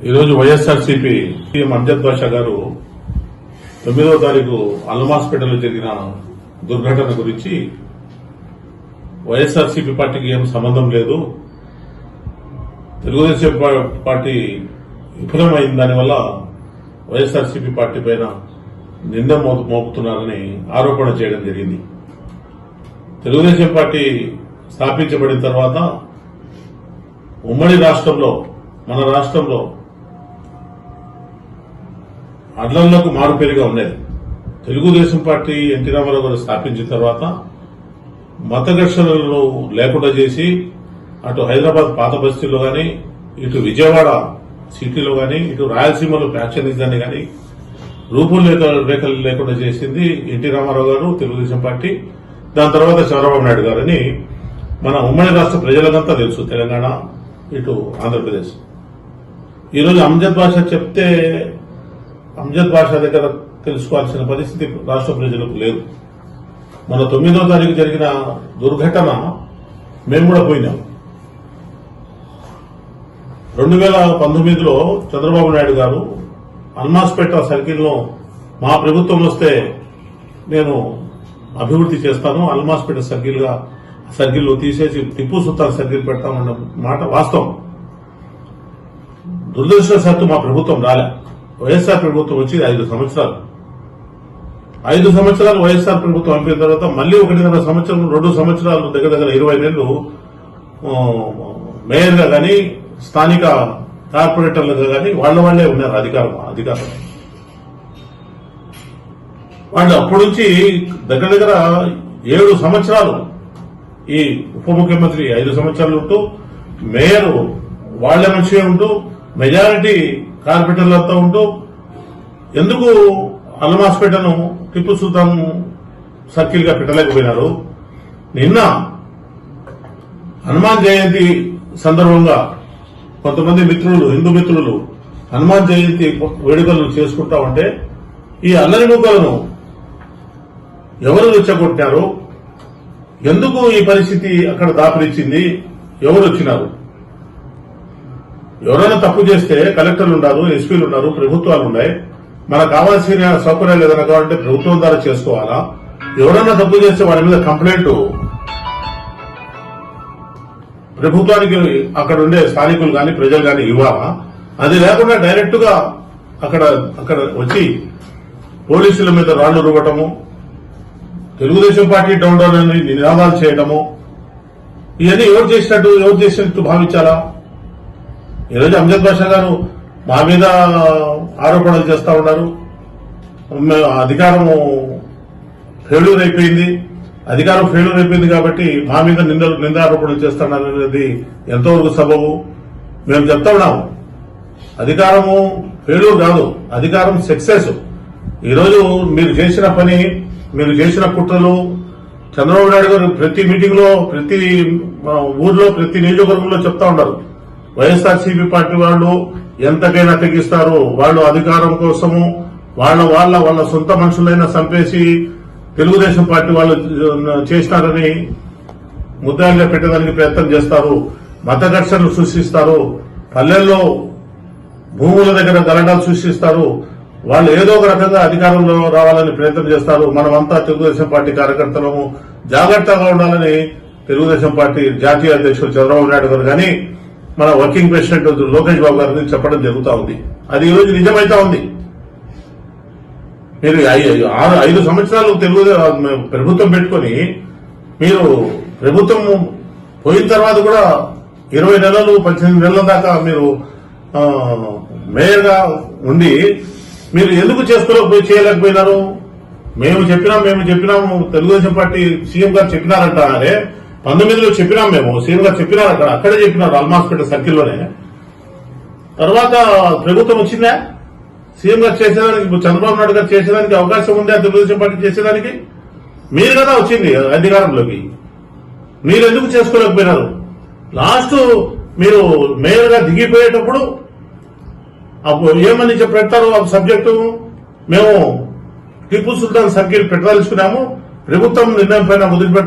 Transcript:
ఈరోజు వైఎస్ఆర్సీపీ సీఎం అంజద్ బాషా గారు 9వ తారీఖు అల్లం హాస్పిటల్లో జరిగిన దుర్ఘటన గురించి వైఎస్ఆర్సీపీ పార్టీకి ఏం సంబంధం లేదు, తెలుగుదేశం పార్టీ విఫలమైన దానివల్ల వైఎస్ఆర్సీపీ పార్టీ పైన నింద మోపుతున్నారని ఆరోపణ చేయడం జరిగింది. తెలుగుదేశం పార్టీ స్థాపించబడిన తర్వాత ఉమ్మడి రాష్ట్రంలో మన రాష్ట్రంలో అడ్లర్లకు మారుపేరుగా ఉండేది. తెలుగుదేశం పార్టీ ఎన్టీ రామారావు గారు స్థాపించిన తర్వాత మత ఘర్షణలు లేకుండా చేసి అటు హైదరాబాద్ పాత బస్తీలో గాని, ఇటు విజయవాడ సిటీలో గాని, ఇటు రాయలసీమలో ఫ్యాక్షనిజాన్ని గాని రూపురేఖలు లేకుండా చేసింది ఎన్టీ రామారావు గారు, తెలుగుదేశం పార్టీ. దాని తర్వాత చంద్రబాబు నాయుడు గారని మన ఉమ్మడి రాష్ట్ర ప్రజలకంతా తెలుసు, తెలంగాణ ఇటు ఆంధ్రప్రదేశ్. ఈరోజు అంజద్ బాషా చెప్తే అంజద్ బాషా దగ్గర తెలుసుకోవాల్సిన పరిస్థితి రాష్ట్ర ప్రజలకు లేదు. మన 9వ తారీఖు జరిగిన దుర్ఘటన మేము కూడా పోయినాం. 2019లో చంద్రబాబు నాయుడు గారు అల్మాస్పేట సర్కిల్ను మా ప్రభుత్వం వస్తే నేను అభివృద్ధి చేస్తాను, అల్మాస్పేట సర్కిల్లో తీసేసి టిప్పు సుల్తాన్ సర్కిల్ పెడతామన్న మాట వాస్తవం. దురదృష్టవశాత్తు మా ప్రభుత్వం రాలే. వైఎస్ఆర్ ప్రభుత్వం వచ్చి 5 సంవత్సరాలు. 5 సంవత్సరాలు వైఎస్ఆర్ ప్రభుత్వం అయిపోయిన తర్వాత మళ్లీ 1.5 సంవత్సరం, 2 సంవత్సరాలు దగ్గర 20 నెలలు మేయర్గా గాని, స్థానిక కార్పొరేటర్లుగా గాని వాళ్లే ఉన్నారు అధికారం. వాళ్ళు అప్పటి నుంచి దగ్గర 7 సంవత్సరాలు ఈ ఉప ముఖ్యమంత్రి 5 సంవత్సరాలు ఉంటూ, మేయర్ వాళ్ల మంచిగా ఉంటూ, మెజారిటీ కార్పొరేటర్లతో ఉంటూ ఎందుకు అల్లం హాస్పిటల్ను టిప్పు సుల్తాన్ సర్కిల్ గా పెట్టలేకపోయినారు? నిన్న హనుమాన్ జయంతి సందర్భంగా కొంతమంది మిత్రులు, హిందూ మిత్రులు హనుమాన్ జయంతి వేడుకలు చేసుకుంటా ఉంటే ఈ అల్లరి మూకలను ఎవరు రెచ్చగొట్టారు? ఎందుకు ఈ పరిస్థితి అక్కడ దాపురించింది? ఎవరు వచ్చినారు? ఎవరైనా తప్పు చేస్తే కలెక్టర్లు ఉన్నారు, ఎస్పీలు ఉన్నారు, ప్రభుత్వాలు ఉన్నాయి. మనకు కావాల్సిన సౌకర్యాలు ఏదైనా కావాలంటే ప్రభుత్వం ద్వారా చేసుకోవాలా? ఎవరైనా తప్పు చేస్తే వారి మీద కంప్లైంట్ ప్రభుత్వానికి అక్కడ ఉండే స్థానికులు గాని, ప్రజలు గాని ఇవ్వాలా? అది లేకుండా డైరెక్ట్ గా అక్కడ వచ్చి పోలీసుల మీద రాళ్లు రువ్వటము, తెలుగుదేశం పార్టీ డౌన్ అని నినాదాలు చేయటము, ఇవన్నీ ఎవరు చేసినట్టు భావించాలా? ఈరోజు అంజద్ బాషా గారు మా మీద ఆరోపణలు చేస్తా ఉన్నారు. అధికారం ఫెయిల్యూర్ అయిపోయింది కాబట్టి మా మీద నిందారోపణలు చేస్తున్నారు అనేది ఎంతవరకు సబబు? మేము చెప్తా ఉన్నాము, అధికారము ఫెయిల్యూర్ కాదు, అధికారం సక్సెస్. ఈరోజు మీరు చేసిన పని, మీరు చేసిన కుట్రలు, చంద్రబాబు నాయుడు గారు ప్రతి మీటింగ్ లో, ప్రతి ఊర్లో, ప్రతి నియోజకవర్గంలో చెప్తా ఉన్నారు, వైఎస్ఆర్సీపీ పార్టీ వాళ్ళు ఎంతకైనా తెగిస్తారు, వాళ్ళు అధికారం కోసము వాళ్ళ సొంత మనుషులైనా చంపేసి తెలుగుదేశం పార్టీ వాళ్ళు చేసినారని ముద్దాయిగా పెట్టడానికి ప్రయత్నం చేస్తారు, మత ఘర్షణలు సృష్టిస్తారు, పల్లెల్లో భూముల దగ్గర గలాటాలు సృష్టిస్తారు, వాళ్ళు ఏదో ఒక రకంగా అధికారంలో రావాలని ప్రయత్నం చేస్తారు. మనమంతా తెలుగుదేశం పార్టీ కార్యకర్తలము జాగ్రత్తగా ఉండాలని తెలుగుదేశం పార్టీ జాతీయ అధ్యక్షుడు చంద్రబాబు నాయుడు గారు కానీ, మన వర్కింగ్ ప్రెసిడెంట్ లోకేష్ బాబు గారిని చెప్పడం జరుగుతూ ఉంది. అది ఈరోజు నిజమైతా ఉంది. మీరు 5 సంవత్సరాలు ప్రభుత్వం పెట్టుకుని, మీరు ప్రభుత్వం పోయిన తర్వాత కూడా 20 నెలలు 18 నెలల దాకా మీరు మేయర్ గా ఉండి మీరు ఎందుకు చేయలేకపోయినారు? మేము చెప్పినాము తెలుగుదేశం పార్టీ సీఎం గారు చెప్పినారంటారే, 19లో చెప్పినాం, మేము సీఎం గారు చెప్పినారు, అక్కడే చెప్పినారు అల్మాస్పేట సర్కిల్లోనే. తర్వాత ప్రభుత్వం వచ్చిందా సీఎం గారు చేసేదానికి? చంద్రబాబు నాయుడు గారు చేసేదానికి అవకాశం ఉందా తెలుగుదేశం పార్టీ చేసేదానికి? మీరు కదా వచ్చింది అధికారంలోకి, మీరు ఎందుకు చేసుకోలేకపోయినారు? లాస్ట్ మీరు మేయర్ గా దిగిపోయేటప్పుడు ఏమని పెడతారు ఆ సబ్జెక్టు? మేము టిప్పు సుల్తాన్ సర్కిల్ పెట్టదలుచుకున్నాము, ప్రభుత్వం నిర్ణయం పైన వదిలిపెట్టారు.